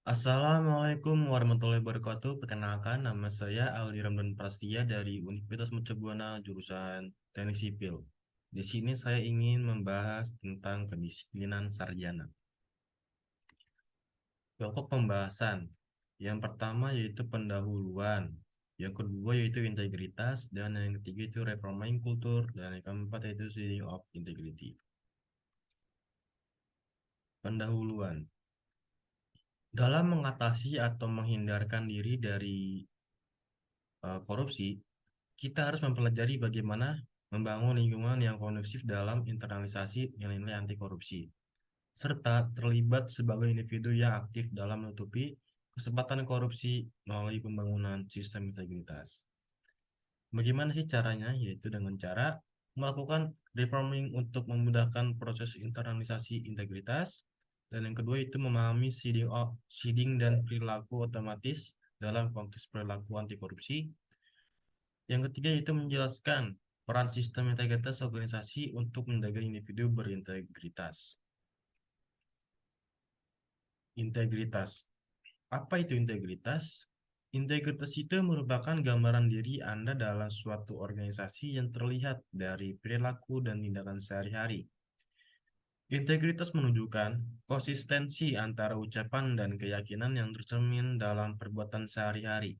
Assalamualaikum warahmatullahi wabarakatuh. Perkenalkan, nama saya Aldi Ramdan Prastia dari Universitas Mercubuana jurusan Teknik Sipil. Di sini saya ingin membahas tentang kedisiplinan sarjana. Pokok pembahasan. Yang pertama yaitu pendahuluan. Yang kedua yaitu integritas. Dan yang ketiga itu reforming kultur. Dan yang keempat yaitu seeding of integrity. Pendahuluan. Dalam mengatasi atau menghindarkan diri dari korupsi, kita harus mempelajari bagaimana membangun lingkungan yang kondusif dalam internalisasi nilai-nilai anti korupsi, serta terlibat sebagai individu yang aktif dalam menutupi kesempatan korupsi melalui pembangunan sistem integritas. Bagaimana sih caranya? Yaitu dengan cara melakukan reforming untuk memudahkan proses internalisasi integritas, dan yang kedua itu memahami seeding dan perilaku otomatis dalam konteks perilaku anti korupsi. Yang ketiga itu menjelaskan peran sistem integritas organisasi untuk menjaga individu berintegritas. Integritas. Apa itu integritas? Integritas itu merupakan gambaran diri Anda dalam suatu organisasi yang terlihat dari perilaku dan tindakan sehari-hari. Integritas menunjukkan konsistensi antara ucapan dan keyakinan yang tercermin dalam perbuatan sehari-hari.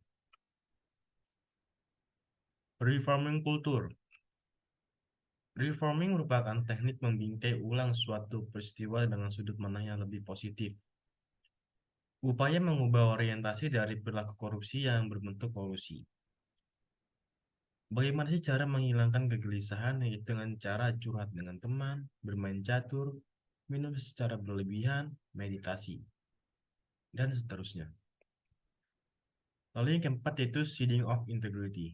Reforming kultur. Reforming merupakan teknik membingkai ulang suatu peristiwa dengan sudut pandang yang lebih positif. Upaya mengubah orientasi dari perilaku korupsi yang berbentuk kolusi. Bagaimana sih cara menghilangkan kegelisahan, yaitu dengan cara curhat dengan teman, bermain catur, minum secara berlebihan, meditasi, dan seterusnya. Lalu yang keempat yaitu seeding of integrity.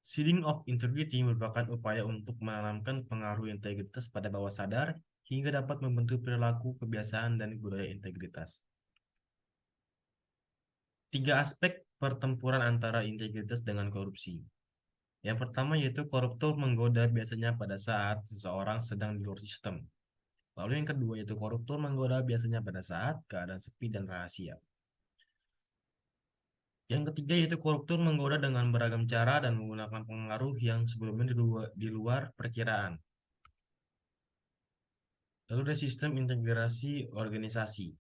Seeding of integrity merupakan upaya untuk menanamkan pengaruh integritas pada bawah sadar hingga dapat membentuk perilaku, kebiasaan, dan budaya integritas. Tiga aspek pertempuran antara integritas dengan korupsi. Yang pertama yaitu koruptor menggoda biasanya pada saat seseorang sedang di luar sistem. Lalu yang kedua yaitu koruptor menggoda biasanya pada saat keadaan sepi dan rahasia. Yang ketiga yaitu koruptor menggoda dengan beragam cara dan menggunakan pengaruh yang sebelumnya di luar perkiraan. Lalu ada sistem integrasi organisasi.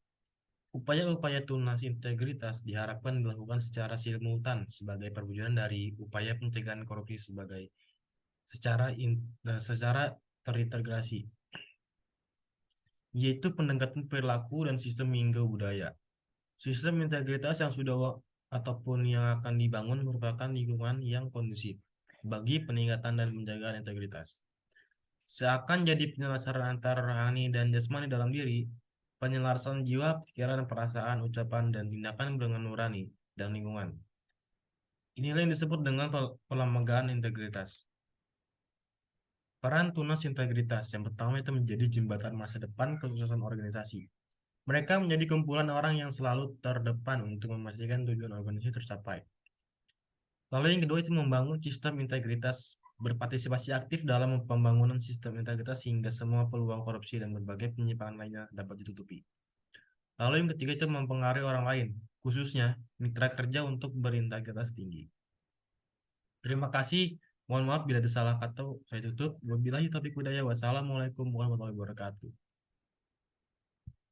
Upaya-upaya tunas integritas diharapkan dilakukan secara simultan sebagai perwujudan dari upaya pencegahan korupsi secara terintegrasi, yaitu pendekatan perilaku dan sistem hingga budaya. Sistem integritas yang sudah ataupun yang akan dibangun merupakan lingkungan yang kondusif bagi peningkatan dan penjagaan integritas. Seakan jadi penyelesaian antara rohani dan jasmani dalam diri, penyelarasan jiwa, pikiran, perasaan, ucapan, dan tindakan dengan nurani dan lingkungan. Inilah yang disebut dengan pelembagaan integritas. Peran tunas integritas yang pertama itu menjadi jembatan masa depan kesuksesan organisasi. Mereka menjadi kumpulan orang yang selalu terdepan untuk memastikan tujuan organisasi tercapai. Lalu yang kedua itu membangun sistem integritas, berpartisipasi aktif dalam pembangunan sistem integritas sehingga semua peluang korupsi dan berbagai penyimpangan lainnya dapat ditutupi. Lalu yang ketiga itu mempengaruhi orang lain, khususnya mitra kerja untuk berintegritas tinggi. Terima kasih. Mohon maaf bila ada salah kata, saya tutup. Wabillahi taufiq hidayah. Wassalamualaikum warahmatullahi wabarakatuh.